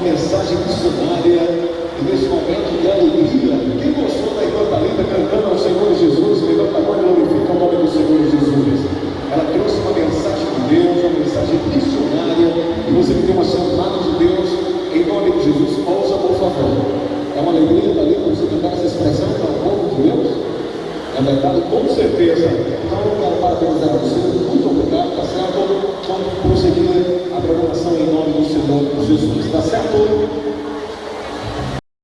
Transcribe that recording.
mensagem missionária, e nesse momento de alegria, quem gostou da irmã Thalita cantando ao Senhor Jesus, levanta a mão e glorifica o nome do Senhor Jesus. Ela trouxe uma mensagem de Deus, uma mensagem missionária, e você que tem uma chamada de Deus, em nome de Jesus, ouça por favor. É uma alegria, Thalita, você cantar essa expressão para o povo de Deus? É verdade, com certeza. Então eu quero parabenizar você, muito obrigado, tá certo? Vamos prosseguir a programação em nome do Senhor Jesus, tá certo?